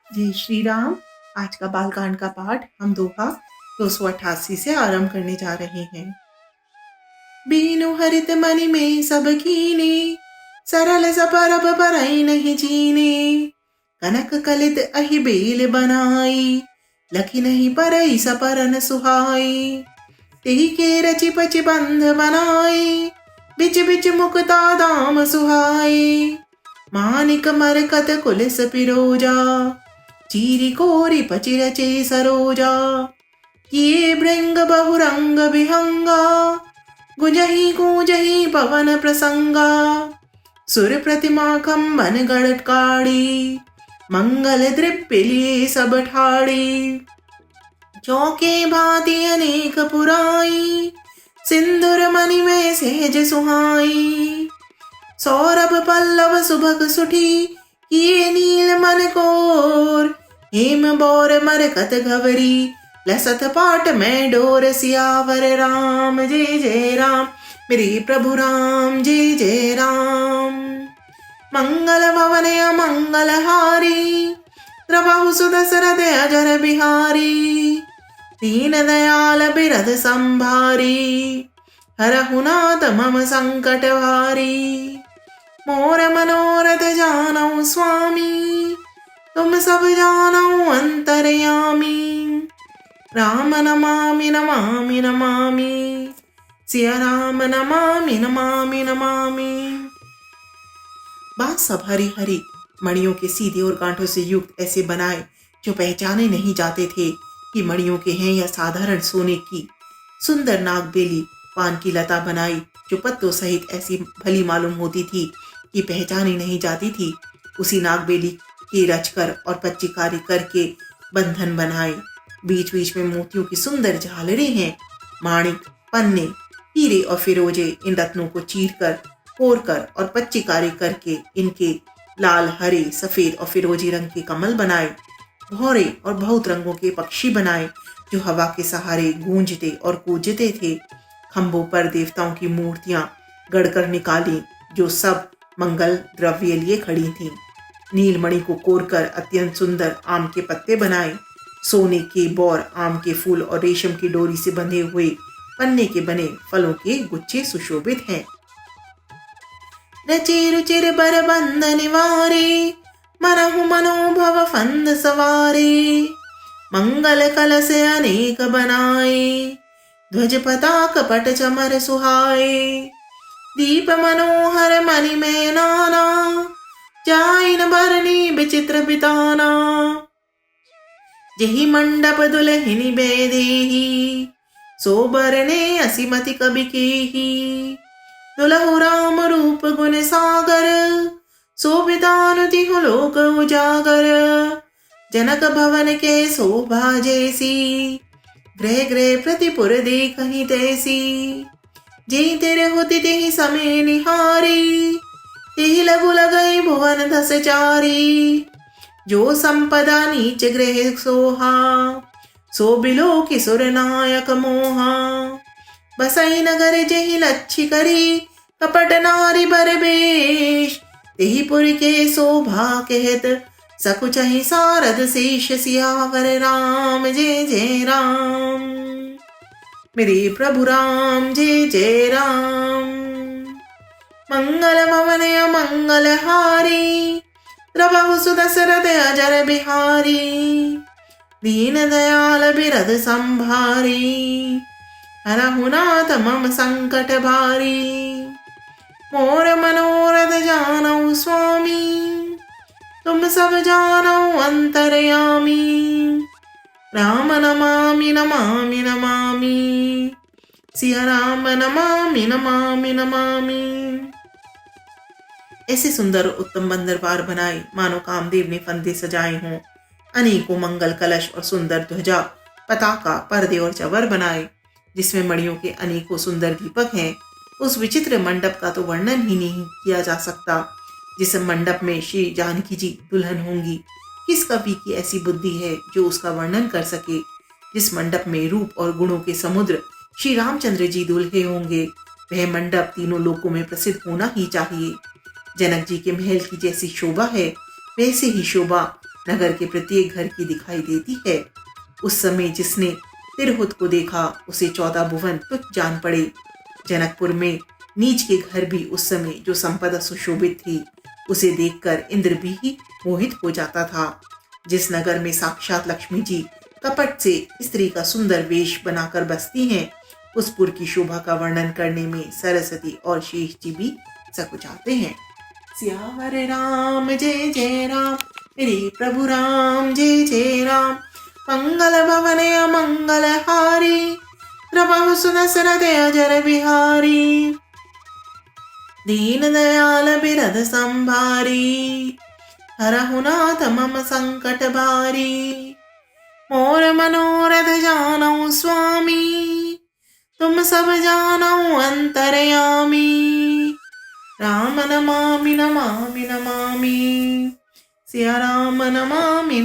जय श्री राम। आज का बालकांड का पाठ हम दोहा 288 से आरंभ करने जा रहे हैं। बीनु हरित मणि में सब कीने, सरल सपरब परई नहीं जीने। कनक कलित अहि बेल बनाई, लखी नहीं परई सपरन सुहाई। तेहि के रचि पचि बंध बनाई, बिच बिच मुक्ता दाम सुहाई। मानिक मरकत कुलिस पिरोजा, चीरी कोरी पचि रचे सरोजा। ये भृंग बहुरंग विहंगा, गुंजही कूजही पवन प्रसंगा। सुर प्रतिमा खम्बन गढ़काड़ी, मंगल दृप्य लिए सब ठाड़ी। चौके भांति अनेक पुराई, सिंदूर मणि में सहज सुहाई। सौरभ पल्लव सुभग सुठी, किए नील मन कोर। हेम बौर मरकत घवरी, लसत पाट में डोर। सियावर राम जय जय राम, मेरे प्रभु राम जय जय राम। मंगल भवन अमंगल हारी, प्रभु सुदशरथ अजर बिहारी। दीन दयाल बिरध संभारी, हरहु नाथ मम संकट भारी। मोर मनोरथ जानौ स्वामी, तुम सब जानौ अंतर्यामी। राम नमामि नमामि नमामि, सिया राम नमामि नमामि नमामि। बात सब हरी हरी मणियों के सीधे और गांठों से युक्त ऐसे बनाए जो पहचाने नहीं जाते थे कि मणियों के हैं या साधारण सोने की। सुंदर नाग बेली पान की लता बनाई जो पत्तों सहित ऐसी भली मालूम होती थी कि पहचानी नहीं जाती थी। उसी नागबेली की रचकर और पच्चीकारी करके बंधन बनाए। बीच बीच में मोतियों की सुंदर झालरें हैं। माणिक, पन्ने, हीरे और फिरोजे इन रत्नों को चीरकर, कोरकर और पच्चीकारी करके इनके लाल, हरे, सफेद और फिरोजी रंग के कमल बनाए। भौरे और बहुत रंगों के पक्षी बनाए जो हवा के सहारे गूंजते और कूजते थे। खंभों पर देवताओं की मूर्तियां गढ़कर निकाली जो सब मंगल द्रव्य लिए खड़ी थीं। नीलमणि को कोरकर अत्यंत सुंदर आम के पत्ते बनाए। सोने के बौर, आम के फूल और रेशम की डोरी से बंधे हुए पन्ने के बने फलों के गुच्छे सुशोभित हैं। रचे रुचिर बर बंद निवारे, मनहु मनोभव फंद सवारे। मंगल कलश अनेक बनाए, ध्वज पताक पट चमर सुहाए। दीप मनोहर मणि में नाना, जाइन बरनी विचित्र बिताना। जही मंडप दुल्हिनी बेदेही, सो बरने असीमति कवि केही। दुलहु राम रूप गुण सागर, शोभितानुति हो लोक उजागर। जनक भवन के शोभा जैसी, गृह गृह प्रतिपुर देखहि तैसी। जे तेरे होती तेहि समय निहारी, तेहि लघु लगई भुवन धस चारी। जो संपदा नीच गृह सोहा, सो बिलो किशोर नायक मोहा। बसई नगर जेहि लच्छी करी, कपट नारी बर बेश। तेहि पुर के शोभा कहत, सकुचहि सारद शेष। सियावर राम जय जय राम, मेरे प्रभु राम जय जय राम। मंगल भवन अमंगल हारी, प्रभु सुदशरथ अजर बिहारी। दीन दयाल बिरध संभारी, हरहु नाथ मम संकट भारी। मोर मनोरथ जानौ स्वामी, तुम सब जानौ अंतर्यामी। राम नमामि नमामि नमामि, सिया राम नमामि नमामि नमामि। ऐसे सुंदर उत्तम बंदरबार बनाए मानो कामदेव ने फंदे सजाए हों। अनेकों मंगल कलश और सुंदर ध्वजा, पताका, पर्दे और चवर बनाए जिसमें मणियों के अनेकों सुंदर दीपक हैं। उस विचित्र मंडप का तो वर्णन ही नहीं किया जा सकता। जिस मंडप में श्री जानकी जी दुल्हन होंगी, किस कवि की ऐसी बुद्धि है जो उसका वर्णन कर सके। जिस मंडप में रूप और गुणों के समुद्र श्री रामचंद्र जी दुल्हे होंगे, वह मंडप तीनों लोकों में प्रसिद्ध होना ही चाहिए। जनक जी के महल की जैसी शोभा है, वैसे ही शोभा नगर के प्रत्येक घर की दिखाई देती है। उस समय जिसने तिरहुत को देखा उसे 14 भुवन तुच्छ जान पड़े। जनकपुर में नीच के घर भी उस समय जो संपदा सुशोभित थी उसे देखकर इंद्र भी मोहित हो जाता था। जिस नगर में साक्षात लक्ष्मी जी कपट से स्त्री का सुंदर वेश बनाकर बसती हैं, उस पुर की शोभा का वर्णन करने में सरस्वती और शेष जी भी सकुचाते हैं। सियावर राम जय जय राम, मेरे प्रभु राम जय जय राम। मंगल भवन अमंगल हारी, प्रभु सुदसरथ अजर बिहारी। दीन दयाल बिरध संभारी, हरहु नाथ मम संकट बारी। मोर मनोरथ जानऊ स्वामी, तुम सब जानऊ अंतरयामी। राम नमामि नमामि नमामि, सिया राम नमामि।